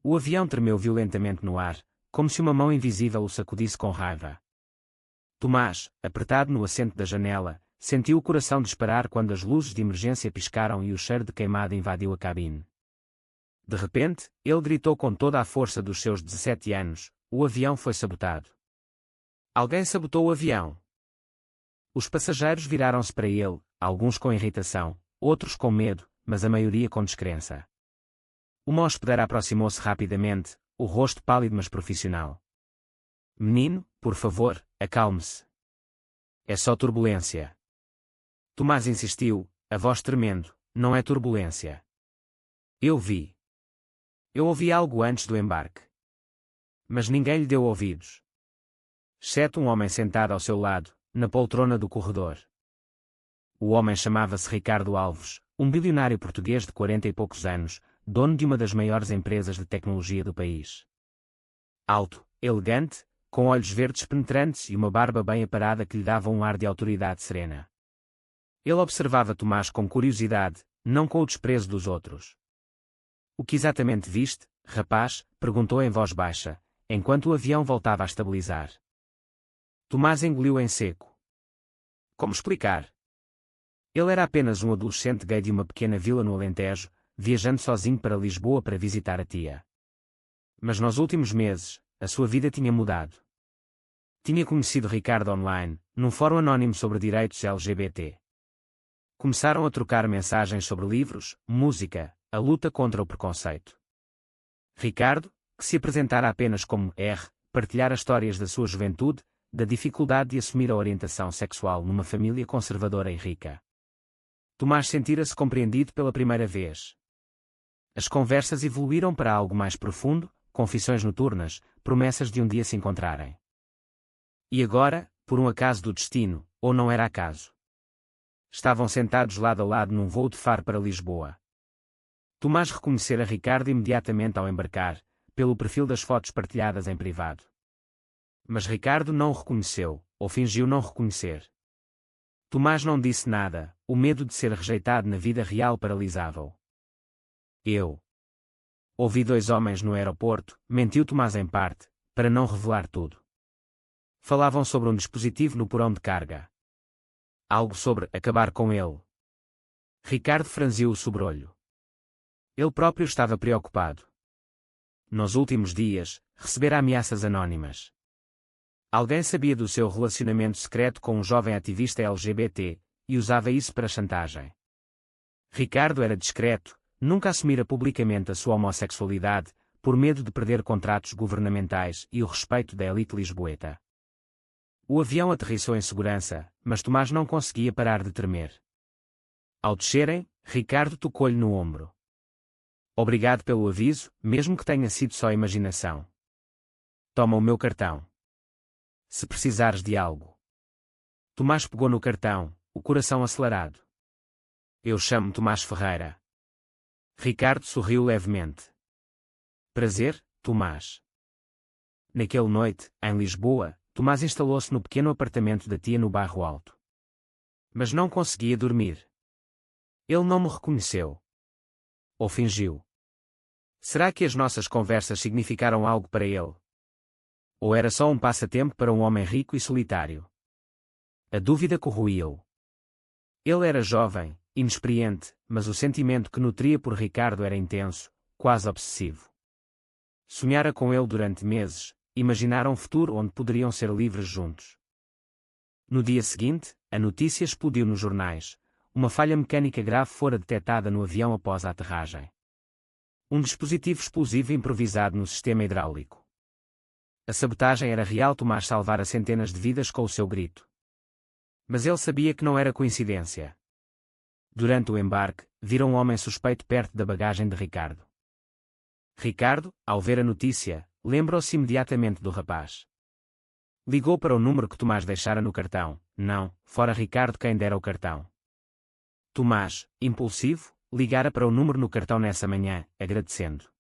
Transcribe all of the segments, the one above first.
O avião tremeu violentamente no ar, como se uma mão invisível o sacudisse com raiva. Tomás, apertado no assento da janela, sentiu o coração disparar quando as luzes de emergência piscaram e o cheiro de queimada invadiu a cabine. De repente, ele gritou com toda a força dos seus 17 anos: o avião foi sabotado. Alguém sabotou o avião. Os passageiros viraram-se para ele, alguns com irritação, outros com medo, mas a maioria com descrença. Uma hospedeira aproximou-se rapidamente, o rosto pálido mas profissional. Menino, por favor, acalme-se. É só turbulência. Tomás insistiu, a voz tremendo, não é turbulência. Eu vi. Eu ouvi algo antes do embarque. Mas ninguém lhe deu ouvidos. Exceto um homem sentado ao seu lado, na poltrona do corredor. O homem chamava-se Ricardo Alves, um bilionário português de 40 e poucos anos, dono de uma das maiores empresas de tecnologia do país. Alto, elegante, com olhos verdes penetrantes e uma barba bem aparada que lhe dava um ar de autoridade serena. Ele observava Tomás com curiosidade, não com o desprezo dos outros. O que exatamente viste, rapaz? Perguntou em voz baixa, enquanto o avião voltava a estabilizar. Tomás engoliu em seco. Como explicar? Ele era apenas um adolescente gay de uma pequena vila no Alentejo, viajando sozinho para Lisboa para visitar a tia. Mas nos últimos meses, a sua vida tinha mudado. Tinha conhecido Ricardo online, num fórum anónimo sobre direitos LGBT. Começaram a trocar mensagens sobre livros, música, a luta contra o preconceito. Ricardo, que se apresentara apenas como R, partilhara histórias da sua juventude, da dificuldade de assumir a orientação sexual numa família conservadora e rica. Tomás sentira-se compreendido pela primeira vez. As conversas evoluíram para algo mais profundo, confissões noturnas, promessas de um dia se encontrarem. E agora, por um acaso do destino, ou não era acaso? Estavam sentados lado a lado num voo de Faro para Lisboa. Tomás reconhecera Ricardo imediatamente ao embarcar, pelo perfil das fotos partilhadas em privado. Mas Ricardo não o reconheceu, ou fingiu não reconhecer. Tomás não disse nada, o medo de ser rejeitado na vida real paralisava-o. Eu ouvi dois homens no aeroporto, mentiu Tomás em parte, para não revelar tudo. Falavam sobre um dispositivo no porão de carga. Algo sobre acabar com ele. Ricardo franziu o sobrolho. Ele próprio estava preocupado. Nos últimos dias, recebera ameaças anónimas. Alguém sabia do seu relacionamento secreto com um jovem ativista LGBT, e usava isso para chantagem. Ricardo era discreto, nunca assumira publicamente a sua homossexualidade, por medo de perder contratos governamentais e o respeito da elite lisboeta. O avião aterrissou em segurança, mas Tomás não conseguia parar de tremer. Ao descerem, Ricardo tocou-lhe no ombro. Obrigado pelo aviso, mesmo que tenha sido só imaginação. Toma o meu cartão. Se precisares de algo. Tomás pegou no cartão, o coração acelerado. Eu chamo Tomás Ferreira. Ricardo sorriu levemente. Prazer, Tomás. Naquela noite, em Lisboa, Tomás instalou-se no pequeno apartamento da tia no Bairro Alto. Mas não conseguia dormir. Ele não me reconheceu. Ou fingiu. Será que as nossas conversas significaram algo para ele? Ou era só um passatempo para um homem rico e solitário? A dúvida corroía-o. Ele era jovem, inexperiente, mas o sentimento que nutria por Ricardo era intenso, quase obsessivo. Sonhara com ele durante meses, imaginara um futuro onde poderiam ser livres juntos. No dia seguinte, a notícia explodiu nos jornais. Uma falha mecânica grave fora detectada no avião após a aterragem. Um dispositivo explosivo improvisado no sistema hidráulico. A sabotagem era real. Tomás salvara centenas de vidas com o seu grito. Mas ele sabia que não era coincidência. Durante o embarque, viram um homem suspeito perto da bagagem de Ricardo. Ricardo, ao ver a notícia, lembrou-se imediatamente do rapaz. Ligou para o número que Tomás deixara no cartão. Não, fora Ricardo quem dera o cartão. Tomás, impulsivo, ligara para o número no cartão nessa manhã, agradecendo.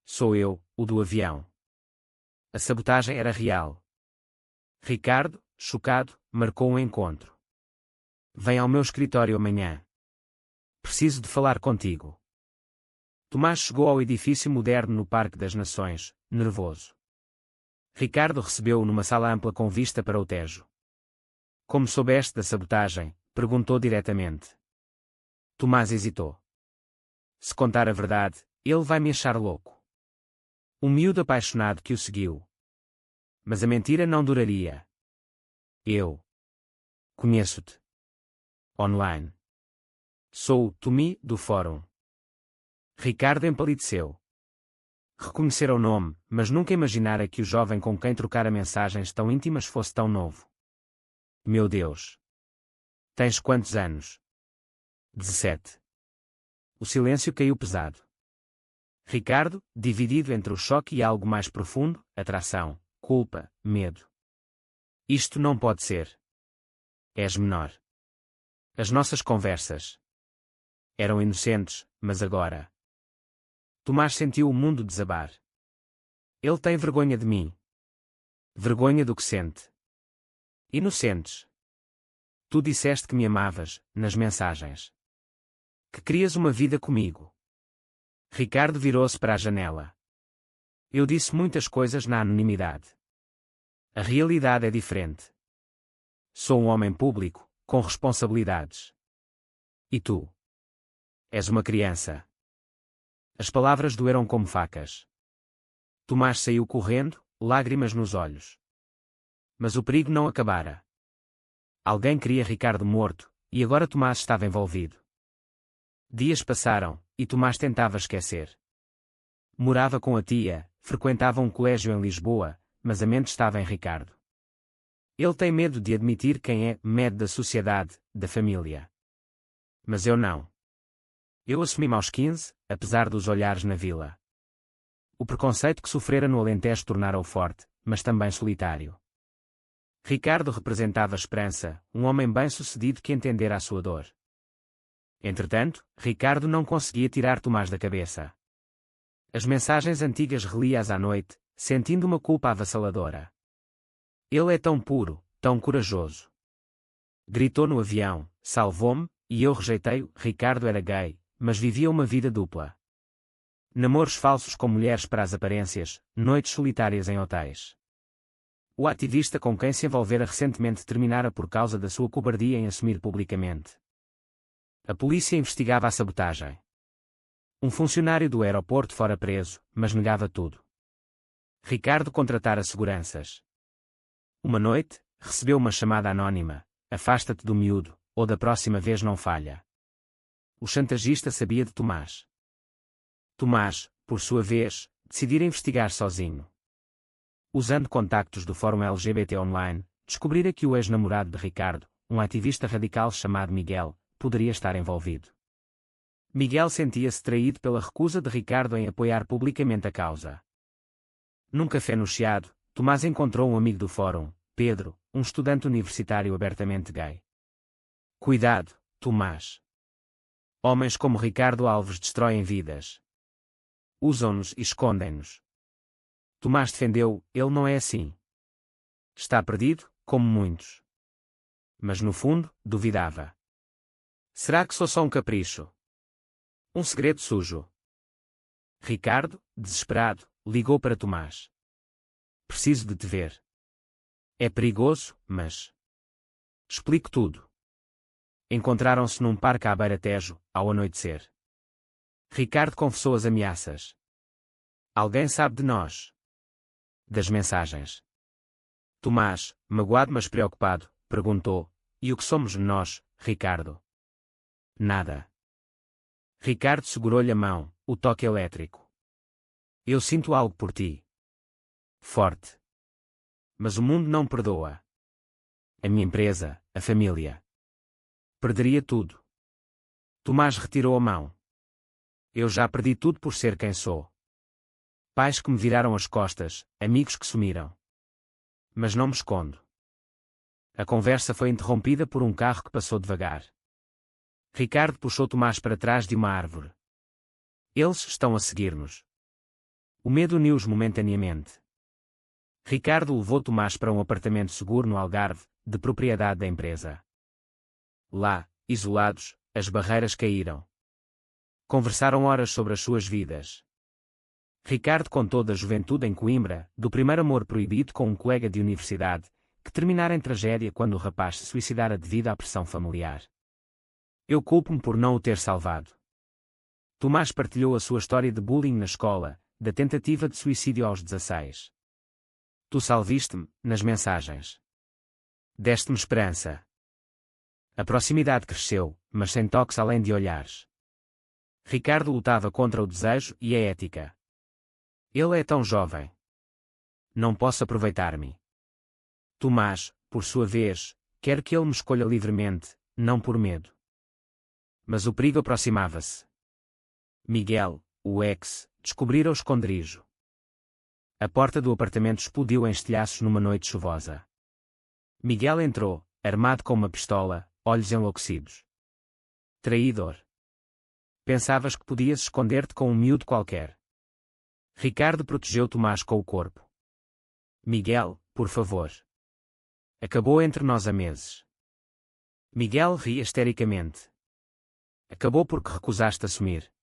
Sou eu, o do avião. A sabotagem era real. Ricardo, chocado, marcou um encontro. Vem ao meu escritório amanhã. Preciso de falar contigo. Tomás chegou ao edifício moderno no Parque das Nações, nervoso. Ricardo recebeu-o numa sala ampla com vista para o Tejo. Como soubeste da sabotagem? Perguntou diretamente. Tomás hesitou. Se contar a verdade, ele vai me achar louco. Um miúdo apaixonado que o seguiu. Mas a mentira não duraria. Eu conheço-te. Online. Sou o Tomi, do fórum. Ricardo empalideceu. Reconhecera o nome, mas nunca imaginara que o jovem com quem trocara mensagens tão íntimas fosse tão novo. Meu Deus! Tens quantos anos? 17. O silêncio caiu pesado. Ricardo, dividido entre o choque e algo mais profundo, atração, culpa, medo. Isto não pode ser. És menor. As nossas conversas eram inocentes, mas agora... Tomás sentiu o mundo desabar. Ele tem vergonha de mim. Vergonha do que sente. Inocentes. Tu disseste que me amavas, nas mensagens. Que querias uma vida comigo. Ricardo virou-se para a janela. Eu disse muitas coisas na anonimidade. A realidade é diferente. Sou um homem público, com responsabilidades. E tu? És uma criança. As palavras doeram como facas. Tomás saiu correndo, lágrimas nos olhos. Mas o perigo não acabara. Alguém queria Ricardo morto, e agora Tomás estava envolvido. Dias passaram, e Tomás tentava esquecer. Morava com a tia, frequentava um colégio em Lisboa, mas a mente estava em Ricardo. Ele tem medo de admitir quem é, medo da sociedade, da família. Mas eu não. Eu assumi-me aos 15, apesar dos olhares na vila. O preconceito que sofrera no Alentejo tornara-o forte, mas também solitário. Ricardo representava esperança, um homem bem-sucedido que entendera a sua dor. Entretanto, Ricardo não conseguia tirar Tomás da cabeça. As mensagens antigas relia-as à noite, sentindo uma culpa avassaladora. Ele é tão puro, tão corajoso. Gritou no avião, salvou-me, e eu rejeitei-o. Ricardo era gay, mas vivia uma vida dupla. Namoros falsos com mulheres para as aparências, noites solitárias em hotéis. O ativista com quem se envolvera recentemente terminara por causa da sua cobardia em assumir publicamente. A polícia investigava a sabotagem. Um funcionário do aeroporto fora preso, mas negava tudo. Ricardo contratara seguranças. Uma noite, recebeu uma chamada anónima: afasta-te do miúdo, ou da próxima vez não falha. O chantagista sabia de Tomás. Tomás, por sua vez, decidira investigar sozinho. Usando contactos do fórum LGBT online, descobrira que o ex-namorado de Ricardo, um ativista radical chamado Miguel, poderia estar envolvido. Miguel sentia-se traído pela recusa de Ricardo em apoiar publicamente a causa. Num café no Chiado, Tomás encontrou um amigo do fórum, Pedro, um estudante universitário abertamente gay. Cuidado, Tomás. Homens como Ricardo Alves destroem vidas. Usam-nos e escondem-nos. Tomás defendeu: ele não é assim. Está perdido, como muitos. Mas no fundo, duvidava. Será que sou só um capricho? Um segredo sujo? Ricardo, desesperado, ligou para Tomás. Preciso de te ver. É perigoso, mas... Explico tudo. Encontraram-se num parque à beira-Tejo, ao anoitecer. Ricardo confessou as ameaças. Alguém sabe de nós? Das mensagens. Tomás, magoado mas preocupado, perguntou: e o que somos nós, Ricardo? Nada. Ricardo segurou-lhe a mão, o toque elétrico. Eu sinto algo por ti. Forte. Mas o mundo não perdoa. A minha empresa, a família. Perderia tudo. Tomás retirou a mão. Eu já perdi tudo por ser quem sou. Pais que me viraram as costas, amigos que sumiram. Mas não me escondo. A conversa foi interrompida por um carro que passou devagar. Ricardo puxou Tomás para trás de uma árvore. Eles estão a seguir-nos. O medo uniu-os momentaneamente. Ricardo levou Tomás para um apartamento seguro no Algarve, de propriedade da empresa. Lá, isolados, as barreiras caíram. Conversaram horas sobre as suas vidas. Ricardo contou da juventude em Coimbra, do primeiro amor proibido com um colega de universidade, que terminara em tragédia quando o rapaz se suicidara devido à pressão familiar. Eu culpo-me por não o ter salvado. Tomás partilhou a sua história de bullying na escola, da tentativa de suicídio aos 16. Tu salvaste-me, nas mensagens. Deste-me esperança. A proximidade cresceu, mas sem toques além de olhares. Ricardo lutava contra o desejo e a ética. Ele é tão jovem. Não posso aproveitar-me. Tomás, por sua vez, quer que ele me escolha livremente, não por medo. Mas o perigo aproximava-se. Miguel, o ex, descobrira o esconderijo. A porta do apartamento explodiu em estilhaços numa noite chuvosa. Miguel entrou, armado com uma pistola, olhos enlouquecidos. Traidor. Pensavas que podias esconder-te com um miúdo qualquer. Ricardo protegeu Tomás com o corpo. Miguel, por favor. Acabou entre nós há meses. Miguel ria histericamente. Acabou porque recusaste assumir.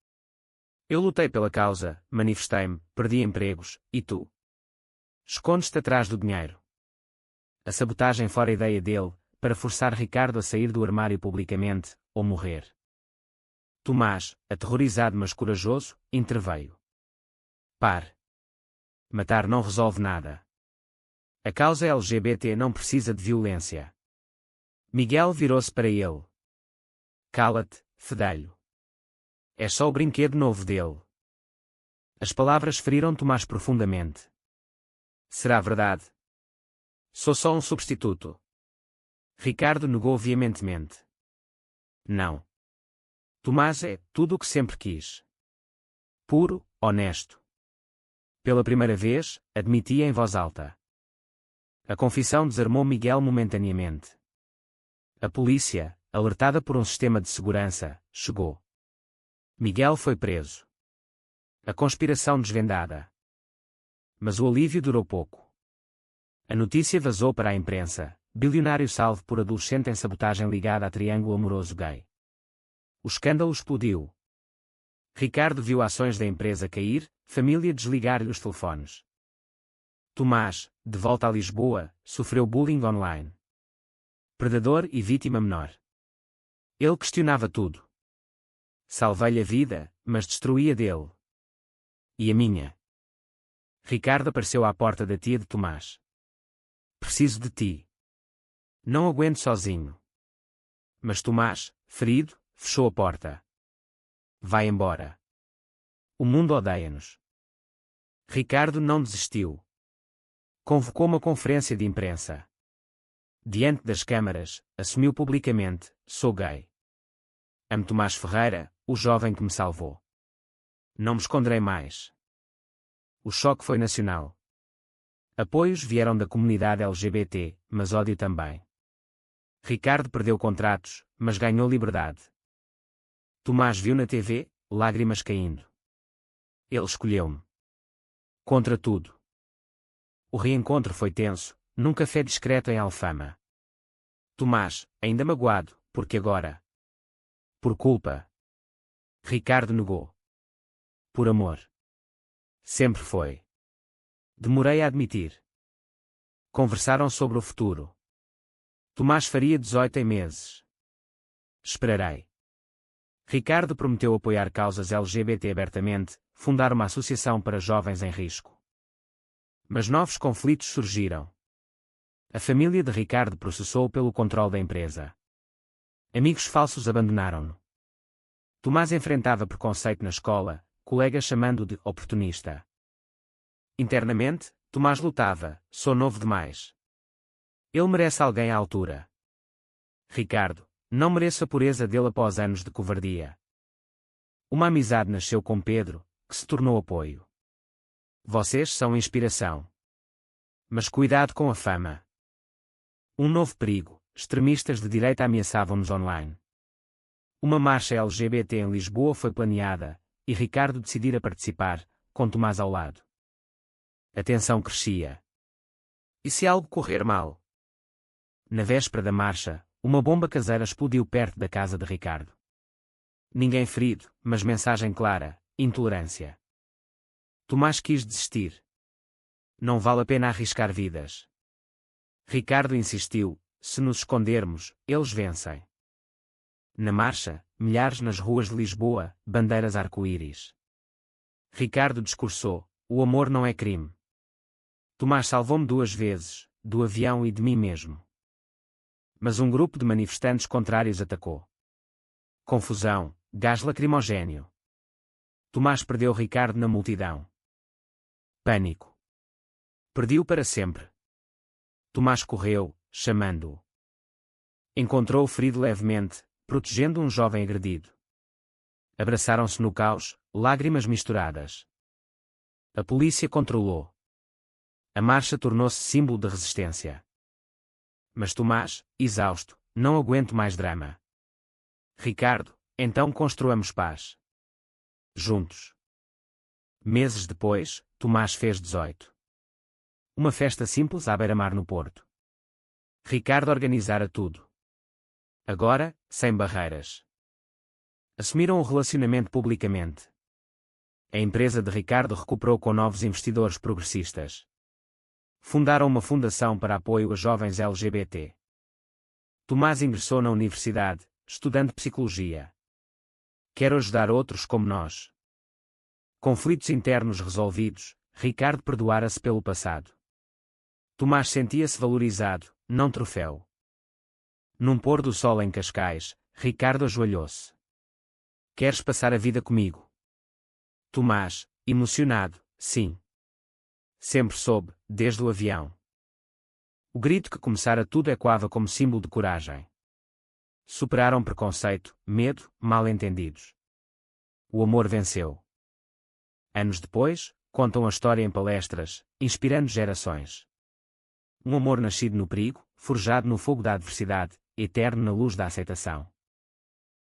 Eu lutei pela causa, manifestei-me, perdi empregos, e tu? Escondes-te atrás do dinheiro. A sabotagem fora ideia dele, para forçar Ricardo a sair do armário publicamente, ou morrer. Tomás, aterrorizado mas corajoso, interveio. Pare. Matar não resolve nada. A causa LGBT não precisa de violência. Miguel virou-se para ele. Cala-te, fedelho. É só o brinquedo novo dele. As palavras feriram Tomás profundamente. Será verdade? Sou só um substituto. Ricardo negou veementemente. Não. Tomás é tudo o que sempre quis. Puro, honesto. Pela primeira vez, admitia em voz alta. A confissão desarmou Miguel momentaneamente. A polícia, alertada por um sistema de segurança, chegou. Miguel foi preso. A conspiração desvendada. Mas o alívio durou pouco. A notícia vazou para a imprensa: bilionário salvo por adolescente em sabotagem ligada a triângulo amoroso gay. O escândalo explodiu. Ricardo viu ações da empresa cair, família desligar-lhe os telefones. Tomás, de volta a Lisboa, sofreu bullying online. Predador e vítima menor. Ele questionava tudo. Salvei-lhe a vida, mas destruía dele. E a minha? Ricardo apareceu à porta da tia de Tomás. Preciso de ti. Não aguento sozinho. Mas Tomás, ferido, fechou a porta. Vai embora. O mundo odeia-nos. Ricardo não desistiu. Convocou uma conferência de imprensa. Diante das câmaras, assumiu publicamente: sou gay. Amo Tomás Ferreira, o jovem que me salvou. Não me esconderei mais. O choque foi nacional. Apoios vieram da comunidade LGBT, mas ódio também. Ricardo perdeu contratos, mas ganhou liberdade. Tomás viu na TV, lágrimas caindo. Ele escolheu-me. Contra tudo. O reencontro foi tenso, num café discreto em Alfama. Tomás, ainda magoado, porque agora? Por culpa. Ricardo negou. Por amor. Sempre foi. Demorei a admitir. Conversaram sobre o futuro. Tomás faria 18 em meses. Esperarei. Ricardo prometeu apoiar causas LGBT abertamente, fundar uma associação para jovens em risco. Mas novos conflitos surgiram. A família de Ricardo processou pelo controle da empresa. Amigos falsos abandonaram-no. Tomás enfrentava preconceito na escola, colegas chamando-o de oportunista. Internamente, Tomás lutava: sou novo demais. Ele merece alguém à altura. Ricardo, não mereço a pureza dele após anos de covardia. Uma amizade nasceu com Pedro, que se tornou apoio. Vocês são inspiração. Mas cuidado com a fama. Um novo perigo: extremistas de direita ameaçavam-nos online. Uma marcha LGBT em Lisboa foi planeada, e Ricardo decidira participar, com Tomás ao lado. A tensão crescia. E se algo correr mal? Na véspera da marcha, uma bomba caseira explodiu perto da casa de Ricardo. Ninguém ferido, mas mensagem clara: intolerância. Tomás quis desistir. Não vale a pena arriscar vidas. Ricardo insistiu: se nos escondermos, eles vencem. Na marcha, milhares nas ruas de Lisboa, bandeiras arco-íris. Ricardo discursou: o amor não é crime. Tomás salvou-me 2 vezes, do avião e de mim mesmo. Mas um grupo de manifestantes contrários atacou. Confusão, gás lacrimogéneo. Tomás perdeu Ricardo na multidão. Pânico. Perdi-o para sempre. Tomás correu, chamando-o. Encontrou-o ferido levemente, protegendo um jovem agredido. Abraçaram-se no caos, lágrimas misturadas. A polícia controlou. A marcha tornou-se símbolo de resistência. Mas Tomás, exausto: não aguento mais drama. Ricardo, então construamos paz. Juntos. Meses depois, Tomás fez 18. Uma festa simples à beira-mar no Porto. Ricardo organizara tudo. Agora, sem barreiras. Assumiram o relacionamento publicamente. A empresa de Ricardo recuperou com novos investidores progressistas. Fundaram uma fundação para apoio a jovens LGBT. Tomás ingressou na universidade, estudando psicologia. Quero ajudar outros como nós. Conflitos internos resolvidos, Ricardo perdoara-se pelo passado. Tomás sentia-se valorizado, não troféu. Num pôr do sol em Cascais, Ricardo ajoelhou-se. Queres passar a vida comigo? Tomás, emocionado: sim. Sempre soube, desde o avião. O grito que começara tudo ecoava como símbolo de coragem. Superaram preconceito, medo, mal-entendidos. O amor venceu. Anos depois, contam a história em palestras, inspirando gerações. Um amor nascido no perigo, forjado no fogo da adversidade, eterno na luz da aceitação.